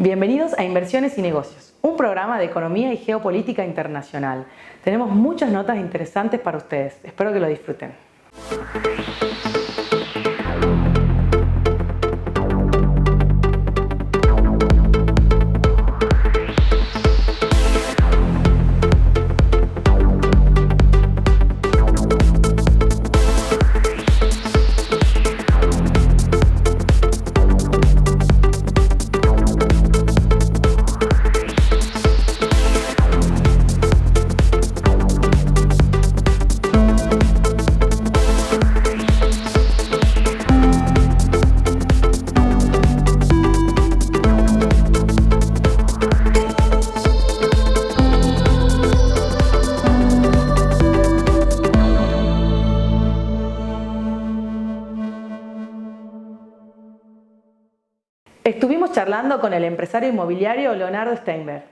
Bienvenidos a Inversiones y Negocios, un programa de economía y geopolítica internacional. Tenemos muchas notas interesantes para ustedes. Espero que lo disfruten. Estuvimos charlando con el empresario inmobiliario Leonardo Steinberg.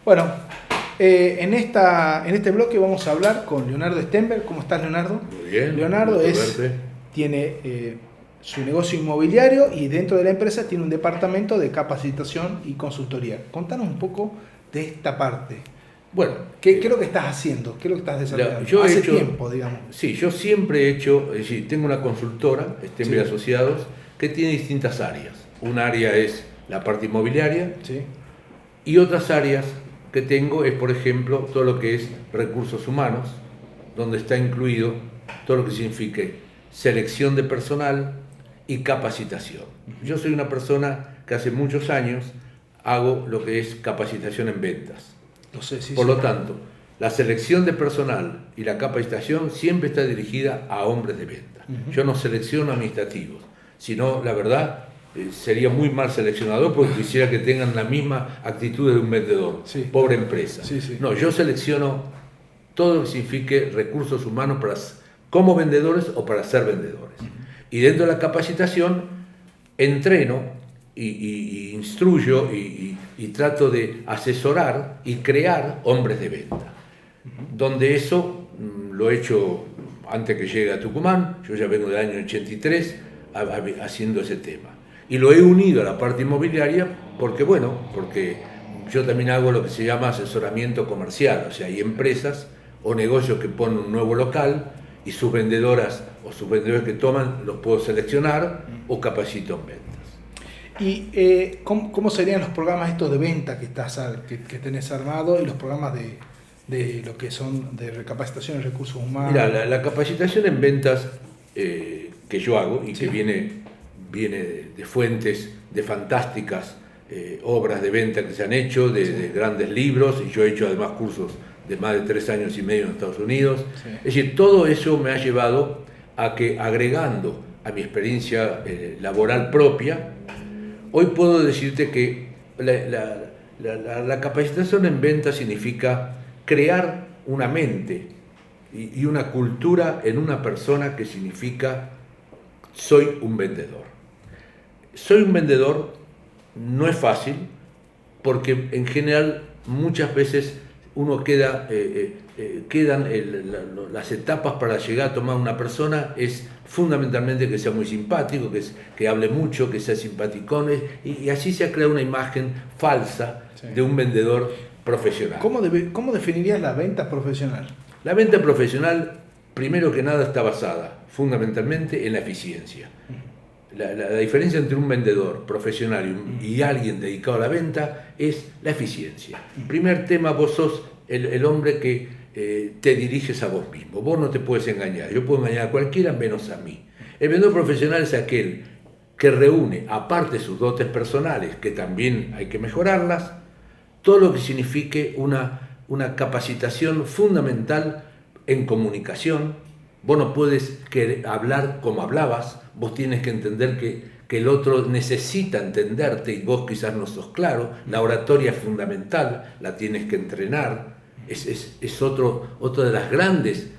Bueno, en este bloque vamos a hablar con Leonardo Steinberg. ¿Cómo estás, Leonardo? Muy bien. Leonardo tiene su negocio inmobiliario y dentro de la empresa tiene un departamento de capacitación y consultoría. Contanos un poco de esta parte. Bueno, ¿Qué es lo que estás haciendo? ¿Qué es lo que estás desarrollando? yo Hace he hecho, tiempo, digamos. Sí, yo siempre he hecho, es decir, tengo una consultora, Steinberg Sí. Asociados, que tiene distintas áreas. Un área es la parte inmobiliaria Sí. y otras áreas que tengo es, por ejemplo, todo lo que es recursos humanos, donde está incluido todo lo que signifique selección de personal y capacitación. Yo soy una persona que hace muchos años hago lo que es capacitación en ventas. Lo sé, sí, Por sí. lo tanto, la selección de personal y la capacitación siempre está dirigida a hombres de venta. Yo no selecciono administrativos, sino, la verdad, sería muy mal seleccionador porque quisiera que tengan la misma actitud de un vendedor, Sí. pobre empresa. Sí, sí. No, yo selecciono todo lo que signifique recursos humanos como vendedores o para ser vendedores. Y dentro de la capacitación, entreno y instruyo y trato de asesorar y crear hombres de venta. Donde eso lo he hecho antes que llegue a Tucumán, yo ya vengo del año 83 haciendo ese tema. Y lo he unido a la parte inmobiliaria porque yo también hago lo que se llama asesoramiento comercial, o sea, hay empresas o negocios que ponen un nuevo local y sus vendedoras o sus vendedores que toman los puedo seleccionar o capacito en ventas. ¿Y cómo serían los programas estos de venta que tenés armado y los programas de lo que son de recapacitación de recursos humanos? Mira, la capacitación en ventas que yo hago y Sí. que viene de fuentes de fantásticas obras de venta que se han hecho, de grandes libros, y yo he hecho además cursos de más de 3 años y medio en Estados Unidos. Sí. Es decir, todo eso me ha llevado a que, agregando a mi experiencia laboral propia, hoy puedo decirte que la capacitación en venta significa crear una mente y una cultura en una persona que significa soy un vendedor. Soy un vendedor no es fácil porque en general muchas veces uno quedan las etapas para llegar a tomar una persona es fundamentalmente que sea muy simpático, que hable mucho, que sea simpaticón y así se ha creado una imagen falsa Sí. de un vendedor profesional. ¿Cómo definirías la venta profesional? La venta profesional, primero que nada, está basada fundamentalmente en la eficiencia. La diferencia entre un vendedor profesional y alguien dedicado a la venta es la eficiencia. Primer tema, vos sos el hombre que te diriges a vos mismo. Vos no te puedes engañar. Yo puedo engañar a cualquiera menos a mí. El vendedor profesional es aquel que reúne, aparte de sus dotes personales, que también hay que mejorarlas, todo lo que signifique una capacitación fundamental en comunicación. Vos no puedes hablar como hablabas, vos tienes que entender que el otro necesita entenderte y vos quizás no sos claro. La oratoria es fundamental, la tienes que entrenar. Es otra de las grandes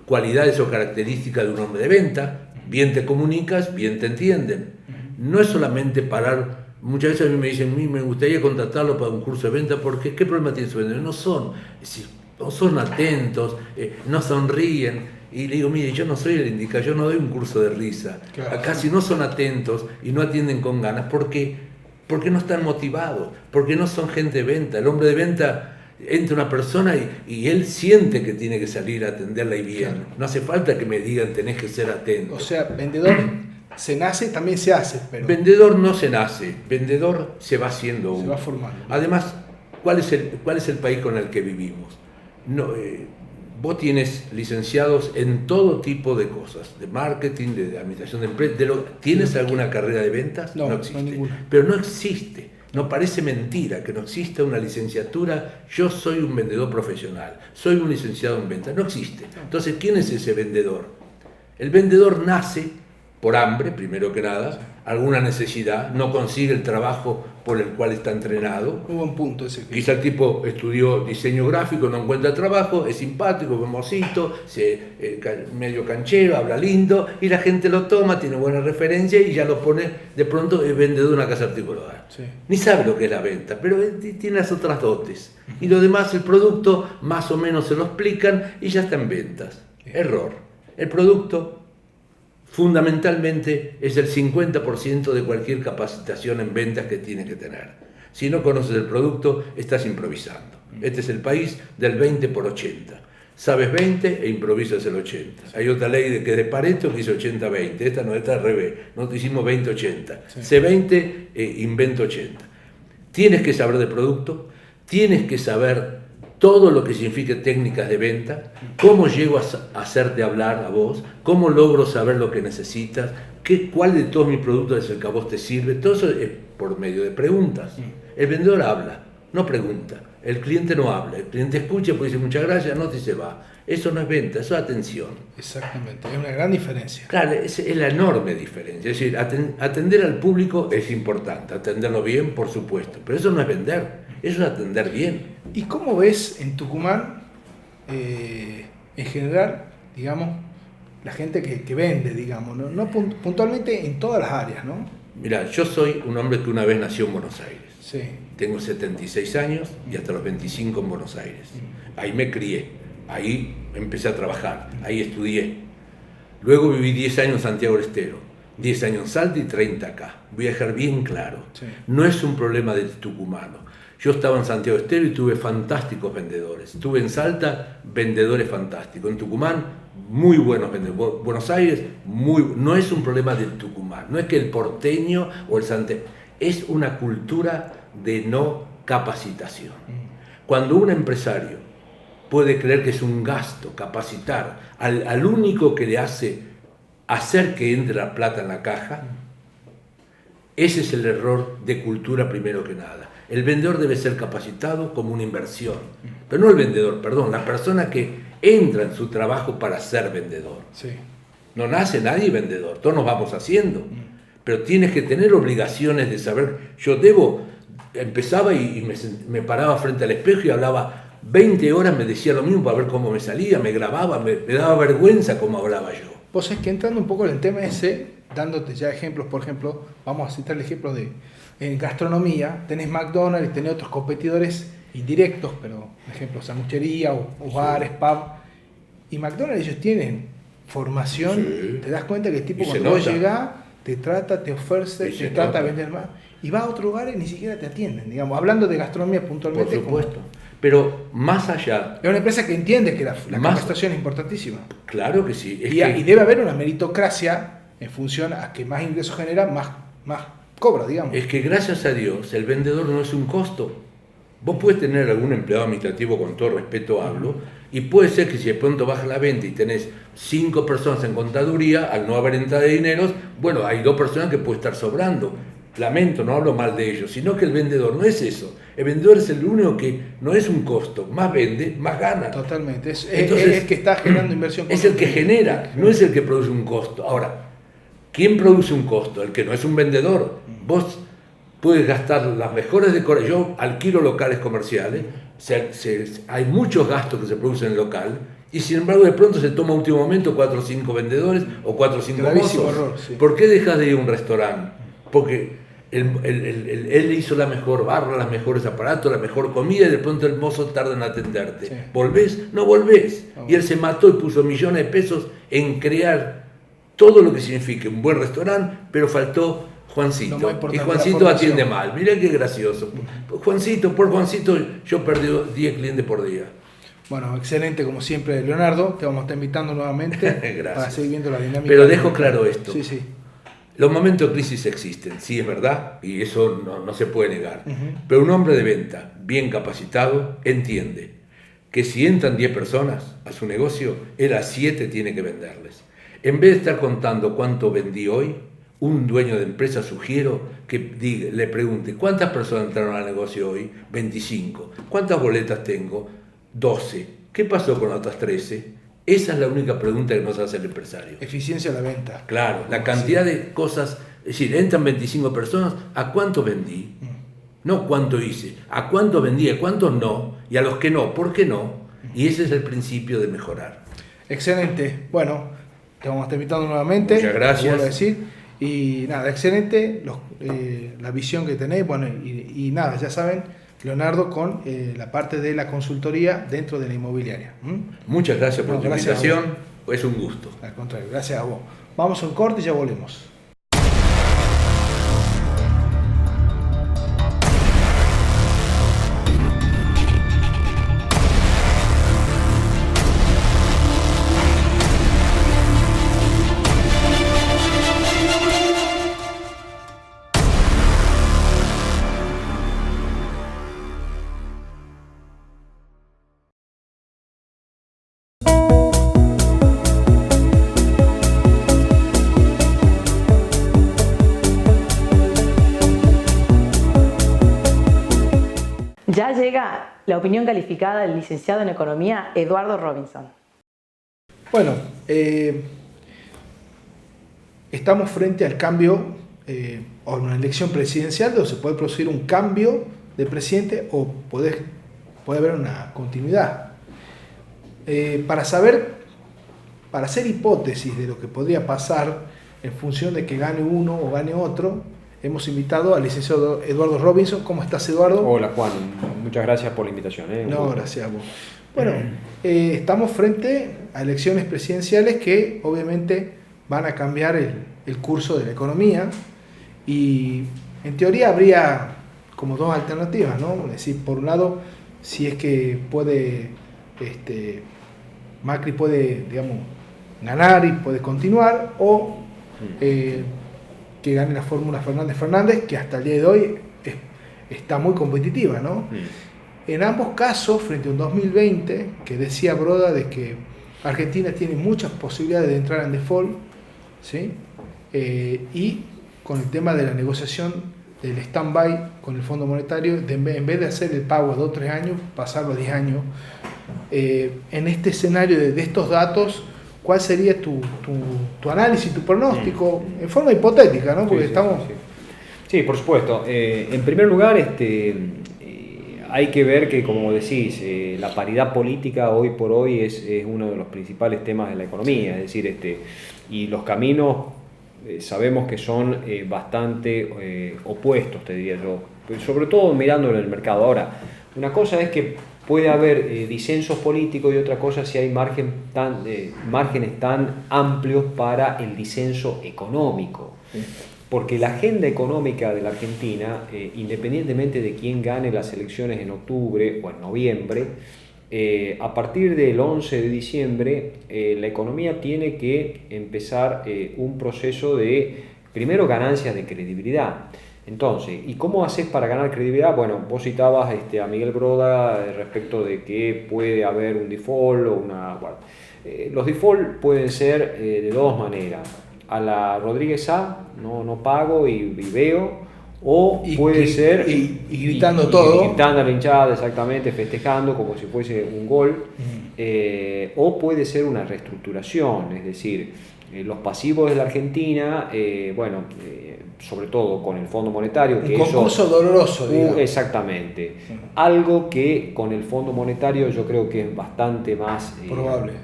cualidades o características de un hombre de venta. Bien te comunicas, bien te entienden. No es solamente parar. Muchas veces a mí me dicen, me gustaría contratarlo para un curso de venta porque ¿qué problema tiene su vendedor? No son atentos, no sonríen. Y le digo, mire, yo no soy el indicado, yo no doy un curso de risa. Claro. Acá si no son atentos y no atienden con ganas, porque Porque no están motivados, porque no son gente de venta. El hombre de venta entra una persona y él siente que tiene que salir a atenderla y bien. Claro. No hace falta que me digan tenés que ser atento. O sea, vendedor se nace, también se hace. Pero... Vendedor no se nace, vendedor se va haciendo uno. Se va formando. Además, ¿cuál es el país con el que vivimos? No, vos tienes licenciados en todo tipo de cosas, de marketing, de administración de empresas. ¿Tienes alguna carrera de ventas? No existe. No ninguna. Pero no existe. No parece mentira que no exista una licenciatura. Yo soy un vendedor profesional, soy un licenciado en ventas. No existe. Entonces, ¿quién es ese vendedor? El vendedor nace por hambre, primero que nada, alguna necesidad, no consigue el trabajo por el cual está entrenado. Un buen punto ese. Quizá el tipo estudió diseño gráfico, no encuentra trabajo, es simpático, famosito, medio canchero, habla lindo, y la gente lo toma, tiene buena referencia y ya lo pone, de pronto es vendedor de una casa articulada. Sí. Ni sabe lo que es la venta, pero tiene las otras dotes. Y lo demás, el producto, más o menos se lo explican y ya está en ventas. Error. El producto fundamentalmente es el 50% de cualquier capacitación en ventas que tienes que tener. Si no conoces el producto, estás improvisando. Este es el país del 20 por 80. Sabes 20 e improvisas el 80. Hay otra ley que es de Pareto que dice 80-20. Esta no, esta al revés. Nosotros hicimos 20-80. Sí. Sé 20 e invento 80. Tienes que saber de producto, tienes que saber todo lo que significa técnicas de venta, cómo llego a hacerte hablar a vos, cómo logro saber lo que necesitas, cuál de todos mis productos es el que a vos te sirve. Todo eso es por medio de preguntas. El vendedor habla, no pregunta. El cliente no habla. El cliente escucha, pues dice muchas gracias, no, y se va. Eso no es venta, eso es atención. Exactamente, es una gran diferencia. Claro, es la enorme diferencia. Es decir, atender al público es importante, atenderlo bien, por supuesto, pero eso no es vender, eso es atender bien. ¿Y cómo ves en Tucumán, en general, digamos, la gente que vende, digamos, no puntualmente en todas las áreas, ¿no? Mirá, yo soy un hombre que una vez nació en Buenos Aires. Sí. Tengo 76 años y hasta los 25 en Buenos Aires. Ahí me crié, ahí empecé a trabajar, ahí estudié. Luego viví 10 años en Santiago del Estero, 10 años en Salta y 30 acá. Voy a dejar bien claro, sí. No es un problema del tucumano. Yo estaba en Santiago del Estero y tuve fantásticos vendedores. Tuve en Salta vendedores fantásticos. En Tucumán, muy buenos vendedores. Buenos Aires, no es un problema del Tucumán. No es que el porteño o el santiago. Es una cultura de no capacitación. Cuando un empresario puede creer que es un gasto capacitar al único que le hace hacer que entre la plata en la caja, ese es el error de cultura primero que nada. El vendedor debe ser capacitado como una inversión, pero no el vendedor, perdón, la persona que entra en su trabajo para ser vendedor. Sí. No nace nadie vendedor, todos nos vamos haciendo, pero tienes que tener obligaciones de saber. Yo empezaba y me paraba frente al espejo y hablaba 20 horas, me decía lo mismo para ver cómo me salía, me grababa, me daba vergüenza cómo hablaba yo. Vos es que entrando un poco en el tema ese, dándote ya ejemplos, por ejemplo, vamos a citar el ejemplo de en gastronomía, tenés McDonald's y tenés otros competidores indirectos, pero por ejemplo, sanguchería o bares, pub, y McDonald's ellos tienen formación, sí. Te das cuenta que el tipo cuando vos llegás, te trata, te ofrece, te trata de vender más, y vas a otro lugar y ni siquiera te atienden, digamos, hablando de gastronomía puntualmente. Por supuesto. Pero más allá... Es una empresa que entiende que la capacitación es importantísima. Claro que sí. Y debe haber una meritocracia en función a que más ingresos genera, más cobra, digamos. Es que gracias a Dios el vendedor no es un costo. Vos puedes tener algún empleado administrativo, con todo respeto hablo, y puede ser que si de pronto baja la venta y tenés 5 personas en contaduría, al no haber entrada de dineros, bueno, hay 2 personas que puede estar sobrando. Lamento, no hablo mal de ellos, sino que el vendedor no es eso. El vendedor es el único que no es un costo, más vende, más gana. Totalmente, es el que está generando inversión. Es el que genera, no es el que produce un costo. Ahora, ¿quién produce un costo? El que no es un vendedor. Vos puedes gastar las mejores decoraciones. Yo alquilo locales comerciales, hay muchos gastos que se producen en el local, y sin embargo de pronto se toma a último momento 4 o 5 vendedores o 4 o 5 mozos. Error, sí. ¿Por qué dejas de ir a un restaurante? Porque él hizo la mejor barra, los mejores aparatos, la mejor comida, y de pronto el mozo tarda en atenderte. Sí. ¿Volvés? No volvés. Oh. Y él se mató y puso millones de pesos en crear todo lo que significa un buen restaurante, pero faltó Juancito. Lo más Y importante, la Juancito formación. atiende mal. Mirá qué gracioso. Por Juancito yo perdí 10 clientes por día. Bueno, excelente como siempre, Leonardo. Te vamos a estar invitando nuevamente Gracias. para seguir viendo la dinámica. Pero dejo claro esto. Sí, sí. Los momentos de crisis existen, sí es verdad, y eso no se puede negar. Ujú. Pero un hombre de venta bien capacitado entiende que si entran 10 personas a su negocio, él a 7 tiene que venderles. En vez de estar contando cuánto vendí hoy, un dueño de empresa sugiero que le pregunte, ¿cuántas personas entraron al negocio hoy? 25. ¿Cuántas boletas tengo? 12. ¿Qué pasó con otras 13? Esa es la única pregunta que nos hace el empresario. Eficiencia de la venta. Claro, la cantidad de cosas, es decir, entran 25 personas, ¿a cuánto vendí? No cuánto hice, ¿a cuánto vendí? ¿A cuántos no? Y a los que no, ¿por qué no? Y ese es el principio de mejorar. Excelente. Bueno, te vamos a estar invitando nuevamente. Muchas gracias. Vuelvo a decir. Y nada, excelente la visión que tenéis. Bueno, y nada, ya saben, Leonardo con la parte de la consultoría dentro de la inmobiliaria. Muchas gracias por No, tu gracias invitación, es un gusto. Al contrario, gracias a vos. Vamos a un corte y ya volvemos. Ya llega la opinión calificada del licenciado en Economía Eduardo Robinson. Bueno, estamos frente al cambio o una elección presidencial donde se puede producir un cambio de presidente o puede haber una continuidad. Para hacer hipótesis de lo que podría pasar en función de que gane uno o gane otro, hemos invitado al licenciado Eduardo Robinson. ¿Cómo estás, Eduardo? Hola, Juan. Muchas gracias por la invitación. No, gracias a vos. Bueno, estamos frente a elecciones presidenciales que obviamente van a cambiar el curso de la economía y en teoría habría como dos alternativas, ¿no? Es decir, por un lado, si es que Macri puede, digamos, ganar y puede continuar, o que gane la fórmula Fernández, que hasta el día de hoy está muy competitiva, ¿no? En ambos casos, frente a un 2020, que decía Broda de que Argentina tiene muchas posibilidades de entrar en default, ¿sí? Y con el tema de la negociación del stand-by con el Fondo Monetario, en vez de hacer el pago a 2 o 3 años, pasarlo a 10 años. En este escenario de estos datos, ¿cuál sería tu análisis, tu pronóstico? En forma hipotética, ¿no? Porque Sí, por supuesto. En primer lugar, hay que ver que, como decís, la paridad política hoy por hoy es uno de los principales temas de la economía. Es decir, y los caminos sabemos que son bastante opuestos, te diría yo. Sobre todo mirándolo en el mercado. Ahora, una cosa es que puede haber disensos políticos y otra cosa si hay márgenes tan amplios para el disenso económico. Porque la agenda económica de la Argentina, independientemente de quién gane las elecciones en octubre o en noviembre, a partir del 11 de diciembre la economía tiene que empezar un proceso de, primero, ganancias de credibilidad. Entonces, ¿y cómo haces para ganar credibilidad? Bueno, vos citabas a Miguel Broda respecto de que puede haber un default o una... Bueno, los default pueden ser de dos maneras. A la Rodríguez A, no pago y veo, o puede ser... Y gritando todo. Y gritando a la hinchada, exactamente, festejando como si fuese un gol. O puede ser una reestructuración, es decir, los pasivos de la Argentina, sobre todo con el Fondo Monetario. Un concurso doloroso, digamos. Exactamente. Algo que con el Fondo Monetario yo creo que es bastante más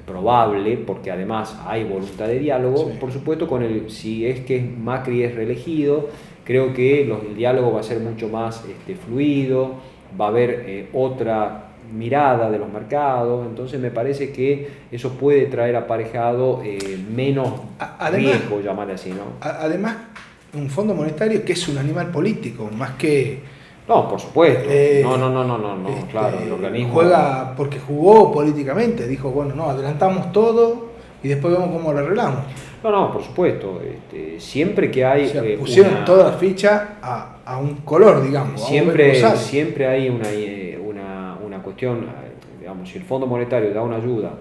probable, porque además hay voluntad de diálogo. Sí. Por supuesto, si es que Macri es reelegido, creo que el diálogo va a ser mucho más fluido, va a haber otra mirada de los mercados, entonces me parece que eso puede traer aparejado menos riesgo, llamarle así, ¿no? Además, un fondo monetario que es un animal político, más que... No, por supuesto. No, claro, el organismo... Juega porque jugó políticamente, dijo, bueno, no, adelantamos todo y después vemos cómo lo arreglamos. No, por supuesto. Siempre que hay... O sea, pusieron toda la ficha a un color, digamos. Siempre hay una cuestión, digamos, si el Fondo Monetario da una ayuda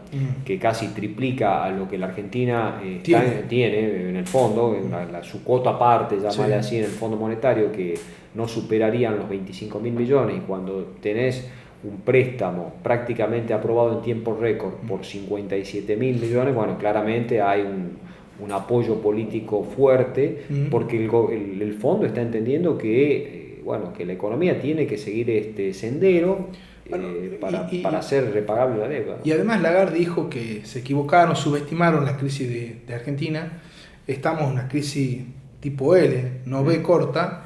que casi triplica a lo que la Argentina tiene en el fondo, su cuota aparte, llamarle así, en el Fondo Monetario, que no superarían los 25.000 millones, y cuando tenés un préstamo prácticamente aprobado en tiempo récord por 57.000 millones, bueno, claramente hay un apoyo político fuerte, porque el fondo está entendiendo que, que la economía tiene que seguir este sendero para hacer repagable la deuda, ¿no? Y además Lagarde dijo que se equivocaron, subestimaron la crisis de Argentina. Estamos en una crisis tipo L, no B corta.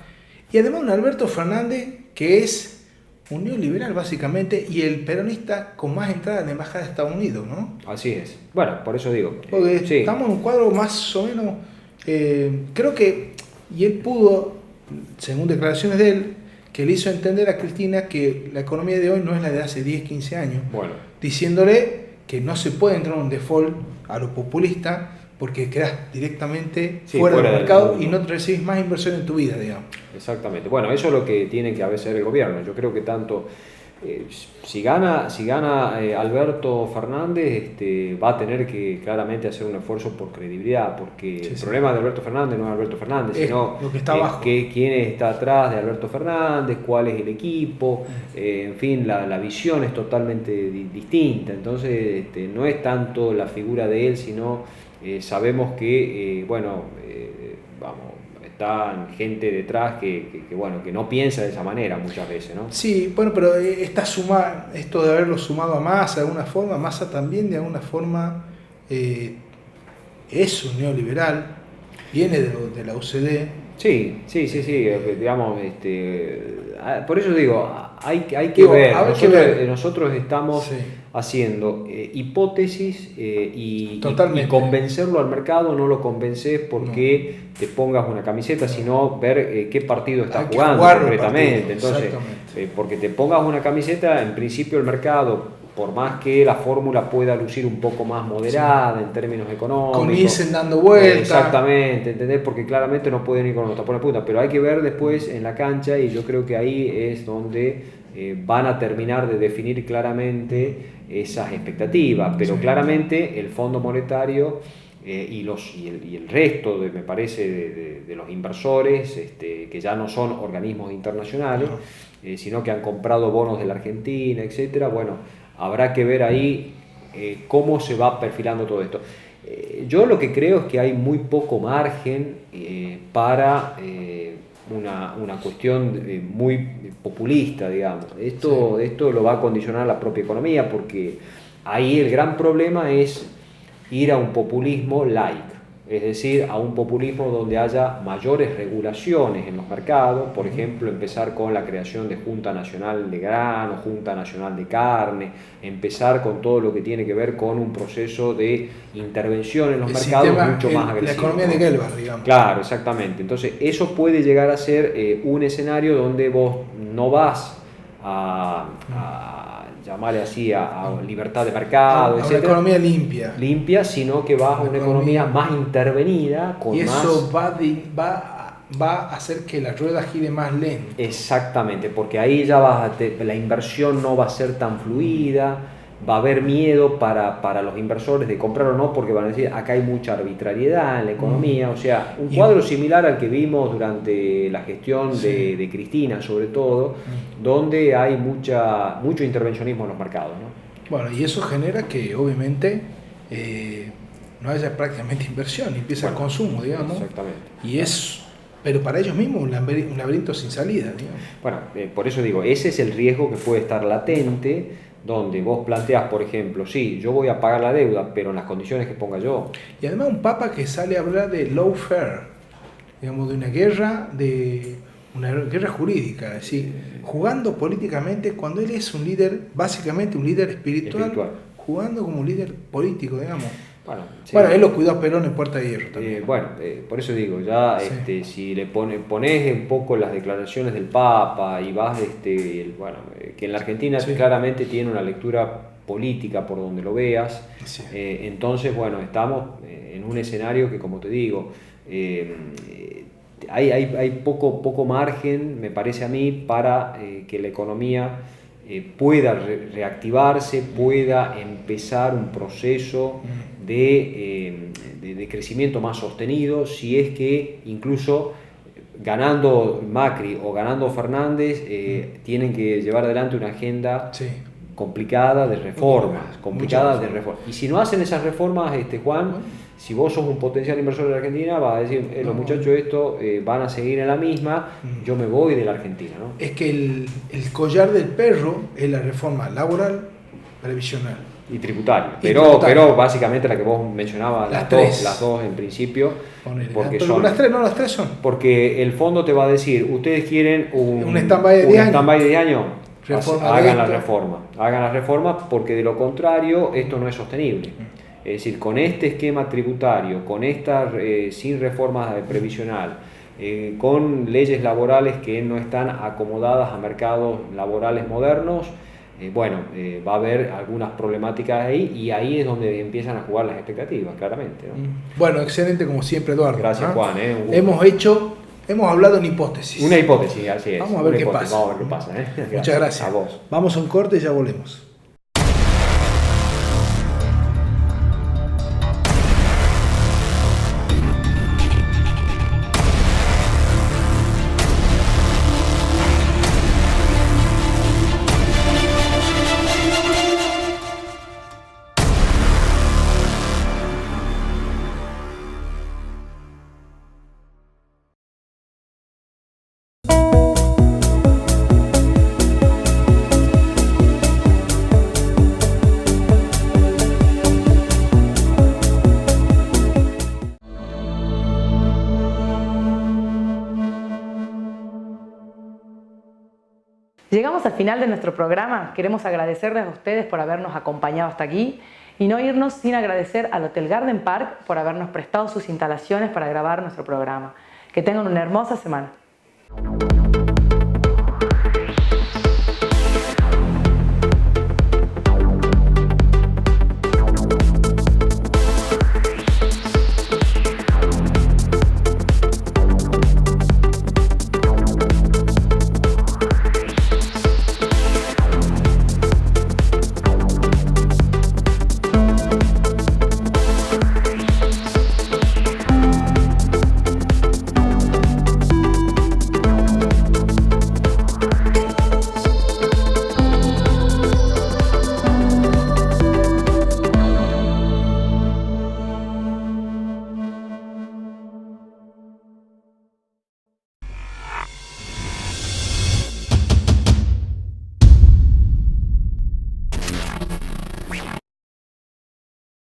Y además un Alberto Fernández que es un neoliberal básicamente, y el peronista con más entrada en la embajada de Estados Unidos, ¿no? Así es. Bueno, por eso digo. Porque estamos en un cuadro más o menos, creo que, y él pudo, según declaraciones de él, que le hizo entender a Cristina que la economía de hoy no es la de hace 10, 15 años, diciéndole que no se puede entrar en un default a lo populista, porque quedas directamente fuera del mercado y no te recibes más inversión en tu vida, digamos. Exactamente. Bueno, eso es lo que tiene que hacer el gobierno. Yo creo que tanto, si gana Alberto Fernández, va a tener que claramente hacer un esfuerzo por credibilidad, porque el problema de Alberto Fernández no es Alberto Fernández, sino lo que está abajo. Quién está atrás de Alberto Fernández, cuál es el equipo, en fin, la visión es totalmente distinta. Entonces, no es tanto la figura de él, sino... sabemos que, está gente detrás que no piensa de esa manera muchas veces, ¿no? Sí, bueno, pero esto de haberlo sumado a Massa de alguna forma, Massa también de alguna forma es un neoliberal, viene de la UCD. Sí, digamos, por eso digo, hay que ver. Nosotros estamos haciendo hipótesis y convencerlo al mercado. No lo convences porque te pongas una camiseta, sino ver qué partido estás jugando concretamente. Entonces, porque te pongas una camiseta, en principio el mercado, por más que la fórmula pueda lucir un poco más moderada en términos económicos, comiencen dando vueltas. Exactamente, ¿entendés? Porque claramente no pueden ir con los tapones de punta, pero hay que ver después en la cancha, y yo creo que ahí es donde van a terminar de definir claramente esas expectativas, pero claramente el Fondo Monetario y el resto, me parece, de los inversores, que ya no son organismos internacionales, sino que han comprado bonos de la Argentina, etcétera. Bueno, habrá que ver ahí cómo se va perfilando todo esto. Yo lo que creo es que hay muy poco margen para una cuestión muy populista, digamos. Esto lo va a condicionar la propia economía, porque ahí el gran problema es ir a un populismo light, es decir, a un populismo donde haya mayores regulaciones en los mercados, por ejemplo, empezar con la creación de Junta Nacional de Grano, Junta Nacional de Carne, empezar con todo lo que tiene que ver con un proceso de intervención en los mercados mucho más agresivo. La economía de Gelbart, digamos. Claro, exactamente. Entonces, eso puede llegar a ser un escenario donde vos no vas a llamarle así a libertad de mercado, a una economía limpia, sino que va a una economía más intervenida, y eso va a hacer que la rueda gire más lento. Exactamente, porque ahí ya la inversión no va a ser tan fluida, va a haber miedo para los inversores de comprar o no, porque van a decir, acá hay mucha arbitrariedad en la economía, o sea, un cuadro similar al que vimos durante la gestión de Cristina, sobre todo, donde hay mucho intervencionismo en los mercados, ¿no? Bueno, y eso genera que obviamente no haya prácticamente inversión, empieza el consumo, digamos. Exactamente. Pero para ellos mismos un laberinto sin salida, digamos. Bueno, por eso digo, ese es el riesgo que puede estar latente, donde vos planteás, por ejemplo, sí, yo voy a pagar la deuda, pero en las condiciones que ponga yo. Y además un papa que sale a hablar de lawfare, digamos, de una guerra jurídica, es decir, jugando políticamente, cuando él es un líder, básicamente un líder espiritual. Jugando como un líder político, digamos. Bueno, él lo cuidó a Perón en Puerta de Hierro también. Por eso digo, ya Sí. si le pones un poco las declaraciones del Papa y vas, que en la Argentina Sí. claramente tiene una lectura política por donde lo veas, Sí. entonces, estamos en un escenario que, como te digo, hay poco margen, me parece a mí, para que la economía pueda reactivarse, pueda empezar un proceso de crecimiento más sostenido, si es que incluso ganando Macri o ganando Fernández tienen que llevar adelante una agenda Sí. complicada de reformas, Muchas reformas. Y si no hacen esas reformas, Juan, si vos sos un potencial inversor de la Argentina, vas a decir, los muchachos estos van a seguir en la misma, yo me voy de la Argentina, ¿no? Es que el collar del perro es la reforma laboral, previsional. Y tributaria. Y tributaria. Pero básicamente la que vos mencionabas, las dos en principio, porque Pero las tres son. porque el fondo te va a decir, ustedes quieren un stand-by de 10 años. stand-by de 10 años, hagan la reforma, porque de lo contrario esto no es sostenible. Es decir, con este esquema tributario, con sin reformas previsional, con leyes laborales que no están acomodadas a mercados laborales modernos, va a haber algunas problemáticas ahí, y ahí es donde empiezan a jugar las expectativas, claramente, ¿no? Bueno, excelente como siempre, Eduardo. Gracias, Juan. Un gusto. Hemos hablado en hipótesis. Una hipótesis, así es. Vamos a ver qué pasa. Vamos a ver qué pasa. Muchas gracias. A vos. Vamos a un corte y ya volvemos. Llegamos al final de nuestro programa. Queremos agradecerles a ustedes por habernos acompañado hasta aquí y no irnos sin agradecer al Hotel Garden Park por habernos prestado sus instalaciones para grabar nuestro programa. Que tengan una hermosa semana.